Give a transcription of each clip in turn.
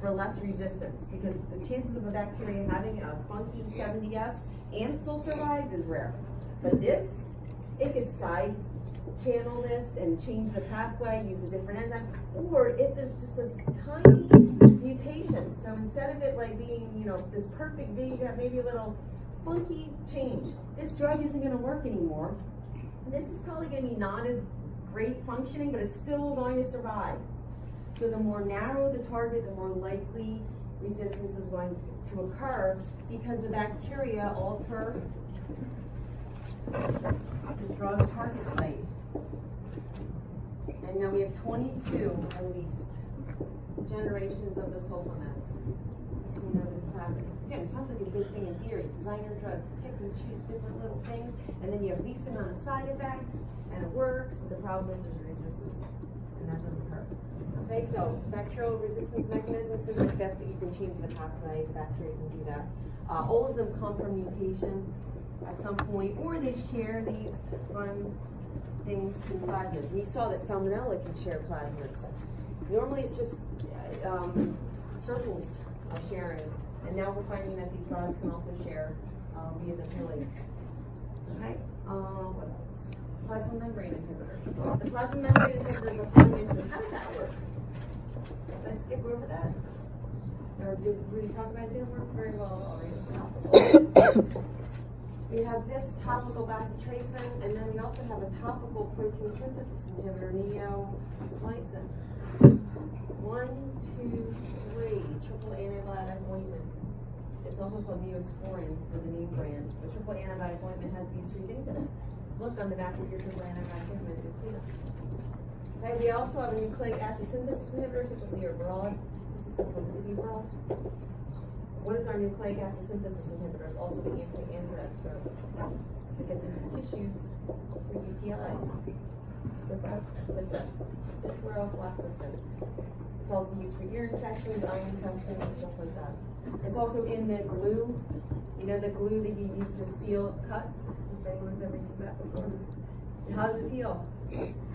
the less resistance, because the chances of a bacteria having a funky 70S and still survive is rare. But this, it could side channel this and change the pathway, use a different enzyme, or if there's just this tiny mutation. So instead of it like being, you know, this perfect V, you have maybe a little funky change. This drug isn't going to work anymore. This is probably going to be not as great functioning, but it's still going to survive. So the more narrow the target, the more likely resistance is going to occur, because the bacteria alter the drug target site. And now we have 22 at least generations of the sulfameds. So we know this is happening. Again, it sounds like a good thing in theory. Designer drugs pick and choose different little things, and then you have least amount of side effects, and it works, but the problem is there's resistance, and that doesn't hurt. Okay, so bacterial resistance mechanisms, there's a fifth that you can change the pathway, the bacteria can do that. All of them come from mutation at some point, or they share these fun things in plasmids. And you saw that salmonella can share plasmids. Normally it's just circles of sharing, and now we're finding that these rods can also share via the pili. Okay, what else? Plasma membrane inhibitor. The plasma membrane inhibitor is a fun mixin. How did that work? Did I skip over that? Or did we talk about it? It didn't work very well already. It's topical. We have this topical bacitracin, and then we also have a topical protein synthesis inhibitor, neomycin. 1, 2, 3, triple antibiotic ointment. It's also called Neosporin for the name brand. The triple antibiotic ointment has these 3 things in it. Look on the back of your triple antibiotic ointment, you'll see them. Okay, we also have a nucleic acid synthesis inhibitor, typically are broad. This is supposed to be broad. What is our nucleic acid synthesis inhibitor? It's also the anti-anthrax drug. So it gets into tissues for UTIs. Ciprofloxacin. It's also used for ear infections, eye infections, stuff like that. It's also in the glue. You know the glue that you use to seal cuts? If anyone's ever used that before. How does it feel?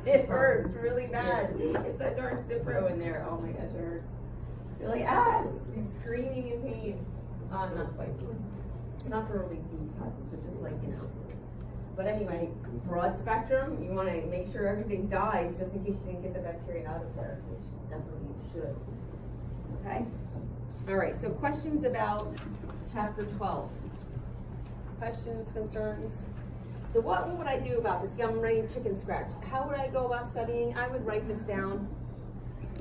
It hurts really bad. It's that darn Cipro in there. Oh my gosh, it hurts. You're like, it's screaming in pain. Not quite. It's not for really deep cuts, but just like, you know. But anyway, broad spectrum, you want to make sure everything dies just in case you didn't get the bacteria out of there, which definitely should. Okay? All right, so questions about chapter 12. Questions, concerns? So what would I do about this gum brain chicken scratch? How would I go about studying? I would write this down.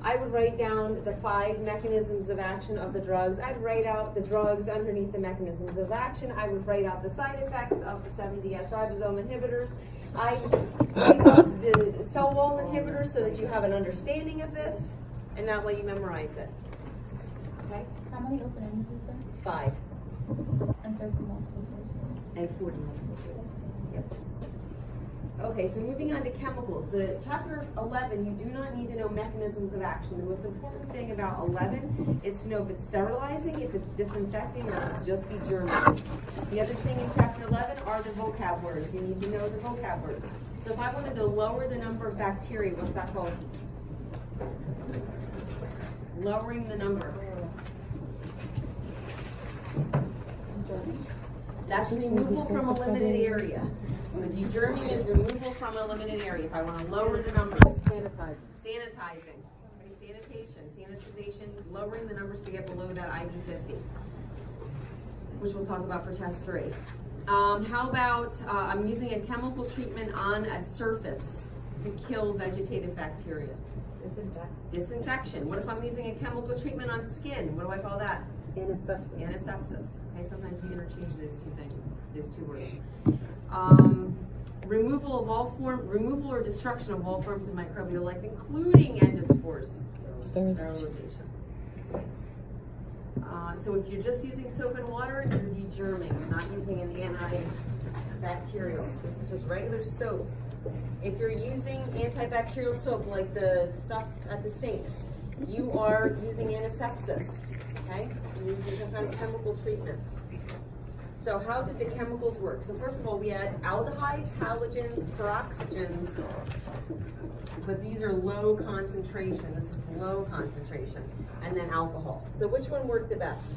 I would write down the 5 mechanisms of action of the drugs. I'd write out the drugs underneath the mechanisms of action. I would write out the side effects of the 70S ribosome inhibitors. I'd write out the cell wall inhibitors so that you have an understanding of this, and that way you memorize it. Okay? How many open ends is there? 5. And 30 multiple choice. And 40 multiple choice. Yep. Okay, so moving on to chemicals. The chapter 11, you do not need to know mechanisms of action. The most important thing about 11 is to know if it's sterilizing, if it's disinfecting, or if it's just degerming. The other thing in chapter 11 are the vocab words. You need to know the vocab words. So if I wanted to lower the number of bacteria, what's that called? Lowering the number. That's removal from a limited area. So degerming is removal from a limited area. If I want to lower the numbers. Sanitizing. Okay, sanitation, sanitization, lowering the numbers to get below that ID50, which we'll talk about for test 3. How about I'm using a chemical treatment on a surface to kill vegetative bacteria? Disinfection. What if I'm using a chemical treatment on skin? What do I call that? Antisepsis. Okay, sometimes we interchange those two words. Removal or destruction of all forms of microbial life, including endospores. Sterilization. So if you're just using soap and water, you're degerming. You're not using an antibacterial. This is just regular soap. If you're using antibacterial soap, like the stuff at the sinks, you are using antisepsis. Okay? You're using some kind of chemical treatment. So how did the chemicals work? So first of all, we had aldehydes, halogens, peroxygens, but these are low concentration. This is low concentration. And then alcohol. So which one worked the best?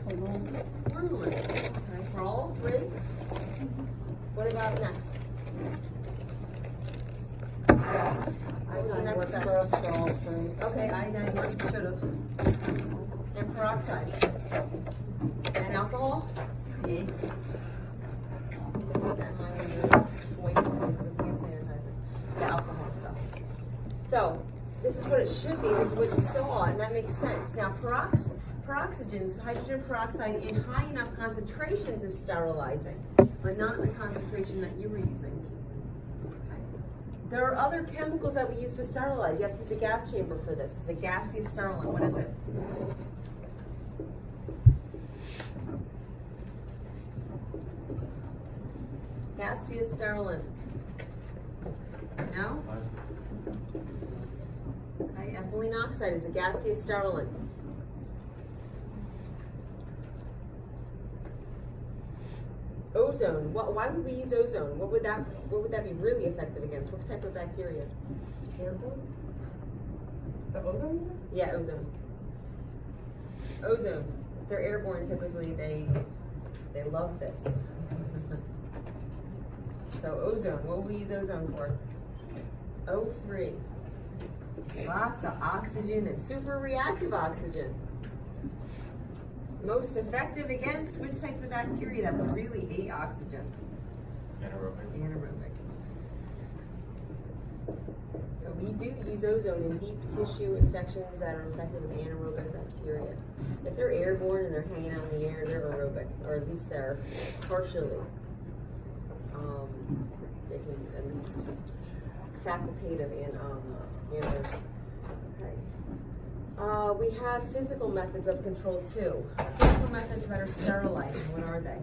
Bromelain. Okay, for all three. What about next? What was the next best? Okay, iodine worked, should have. And peroxide. And alcohol? Yeah. So put that in mind when you're wiping things with hand sanitizer. The alcohol stuff. So, this is what it should be, this is what you saw, and that makes sense. Now, peroxygens, hydrogen peroxide in high enough concentrations is sterilizing, but not in the concentration that you were using. There are other chemicals that we use to sterilize. You have to use a gas chamber for this. It's a gaseous sterilant. What is it? Gaseous sterilant. No? Okay, ethylene oxide is a gaseous sterilant. Ozone. Why would we use ozone? What would that be really effective against? What type of bacteria? The ozone? Yeah, ozone. Ozone. If they're airborne, typically they love this. So ozone. What would we use ozone for? O3. Lots of oxygen and super reactive oxygen. Most effective against which types of bacteria that would really hate oxygen? Anaerobic. So we do use ozone in deep tissue infections that are infected with anaerobic bacteria. If they're airborne and they're hanging out in the air, they're aerobic, or at least they're partially. They can at least facultative and anaerobic. Okay. We have physical methods of control too. Physical methods that are sterilizing, what are they?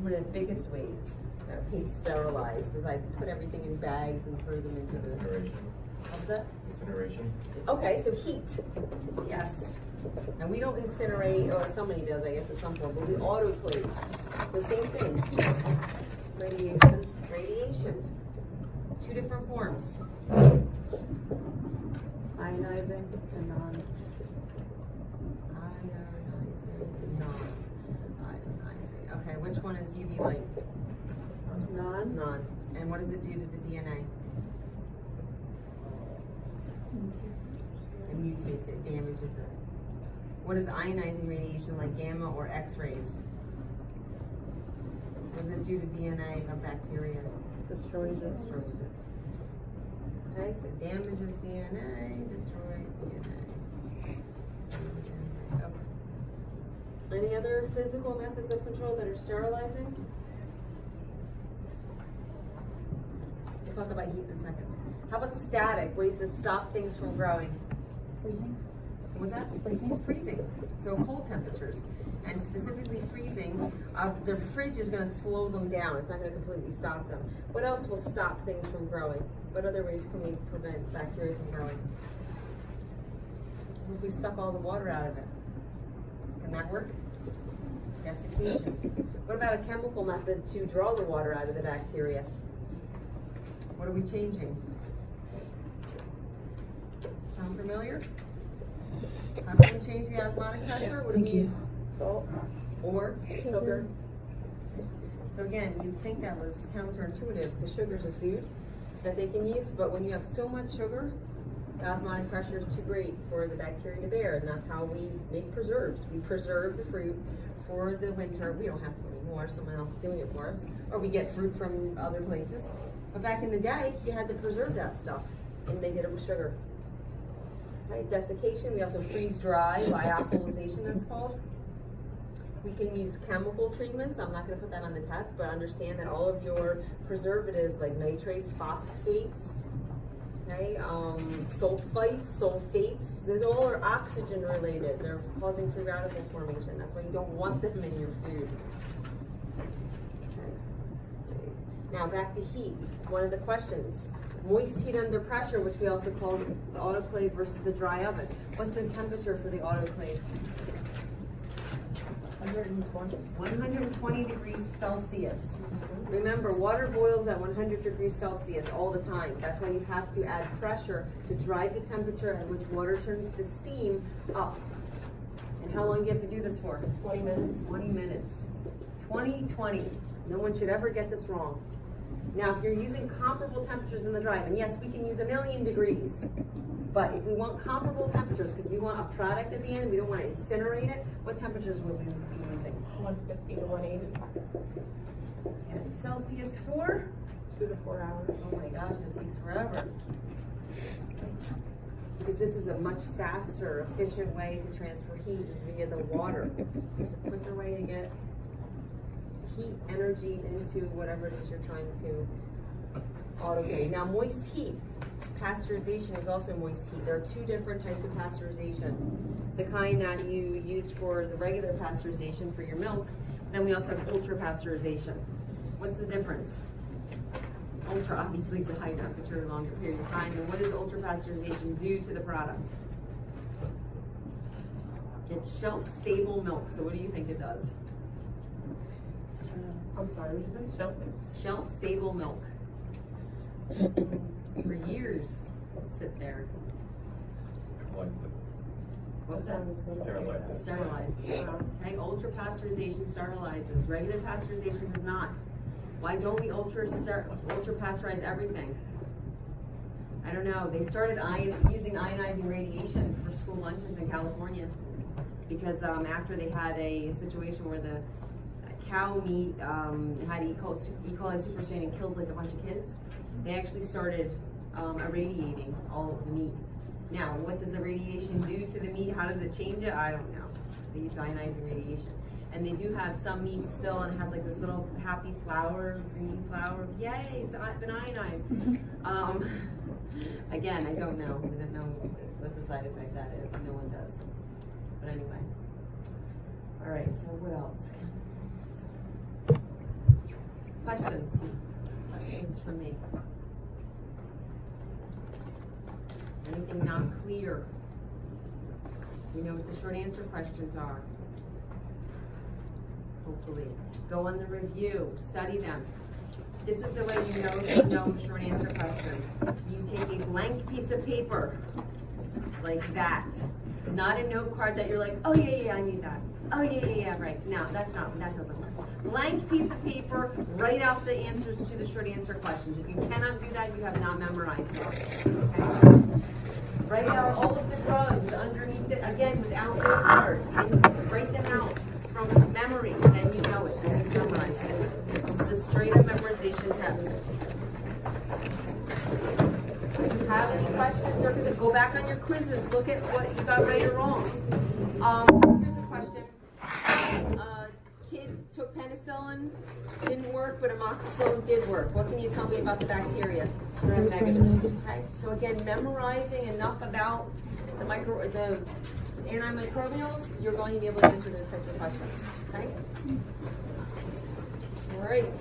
One of the biggest ways that we sterilize is I put everything in bags and throw them into the... Incineration. What was that? Incineration. Okay, so heat. Yes. And we don't incinerate, or somebody does, I guess, at some point, but we autoclave. So same thing, heat, radiation. Two different forms. Ionizing and non. Ionizing, non-ionizing. Okay, which one is UV light? Non. Non. And what does it do to the DNA? It mutates it, damages it. What is ionizing radiation like gamma or X-rays? What does it do to DNA of bacteria? Destroys it. Destroys it. Okay, so damages DNA, destroys DNA. Okay. Any other physical methods of control that are sterilizing? We'll talk about heat in a second. How about static, ways to stop things from growing? Freezing. What was that? Freezing. Freezing. So cold temperatures. And specifically freezing, the fridge is going to slow them down. It's not going to completely stop them. What else will stop things from growing? What other ways can we prevent bacteria from growing? If we suck all the water out of it, can that work? Desiccation. What about a chemical method to draw the water out of the bacteria? What are we changing? Sound familiar? How do we change the osmotic pressure? What do we use? Salt. Or sugar. So again, you'd think that was counterintuitive because sugar's a food that they can use, but when you have so much sugar, the osmotic pressure is too great for the bacteria to bear, and that's how we make preserves. We preserve the fruit for the winter. We don't have to anymore, someone else is doing it for us, or we get fruit from other places. But back in the day, you had to preserve that stuff, and they did it with sugar. Okay, desiccation, we also freeze dry, lyophilization that's called. We can use chemical treatments. I'm not going to put that on the test, but understand that all of your preservatives like nitrates, phosphates, okay, sulfates, those all are oxygen related. They're causing free radical formation. That's why you don't want them in your food. Okay, let's see. Now back to heat. One of the questions. Moist heat under pressure, which we also call the autoclave versus the dry oven. What's the temperature for the autoclave? 120 degrees Celsius. Remember, water boils at 100 degrees Celsius all the time. That's why you have to add pressure to drive the temperature at which water turns to steam up. And how long do you have to do this for? 20 minutes. 20 minutes. 20. No one should ever get this wrong. Now, if you're using comparable temperatures in the drive, and yes, we can use 1,000,000 degrees, but if we want comparable temperatures, because we want a product at the end, we don't want to incinerate it, what temperatures will we be using? 150 to 180. And Celsius for? 2 to 4 hours. Oh my gosh, it takes forever. Because this is a much faster, efficient way to transfer heat via the water. It's a quicker way to get heat energy into whatever it is you're trying to autoclave. Now, moist heat, pasteurization is also moist heat. There are two different types of pasteurization. The kind that you use for the regular pasteurization for your milk, then we also have ultra pasteurization. What's the difference? Ultra obviously is a high temperature, longer period of time. And what does ultra pasteurization do to the product? It's shelf stable milk. So what do you think it does? I'm sorry, what did you say? Shelving. Shelf stable milk. For years, it'll sit there. What's that? Sterilizes. Sterilizes. Okay, ultra pasteurization sterilizes. Regular pasteurization does not. Why don't we ultra pasteurize everything? I don't know. They started using ionizing radiation for school lunches in California because after they had a situation where the cow meat had E. coli super strain and killed like a bunch of kids, they actually started irradiating all of the meat. Now, what does the radiation do to the meat? How does it change it? I don't know. They use ionizing radiation. And they do have some meat still, and it has like this little happy flower, green flower. Yay, it's been ionized. Again, I don't know. I don't know what the side effect that is. No one does. But anyway. All right, so what else? Questions? Questions for me? Anything not clear? We know what the short answer questions are. Hopefully. Go on the review, study them. This is the way you know that you know short answer questions. You take a blank piece of paper, like that. Not a note card that you're like, oh yeah, I need that. Oh yeah, right. No, that doesn't work. Blank piece of paper, write out the answers to the short answer questions. If you cannot do that, you have not memorized it. Okay? Write out all of the drugs underneath it, again, without note cards. Write them out from memory, then you know it, then you memorize it. This is a straight up memorization test. If you have any questions, or go back on your quizzes, look at what you got right or wrong. Here's a question. Kid took penicillin, didn't work, but amoxicillin did work. What can you tell me about the bacteria? Okay, so again, memorizing enough about the antimicrobials, you're going to be able to answer those types of questions. Okay? All right.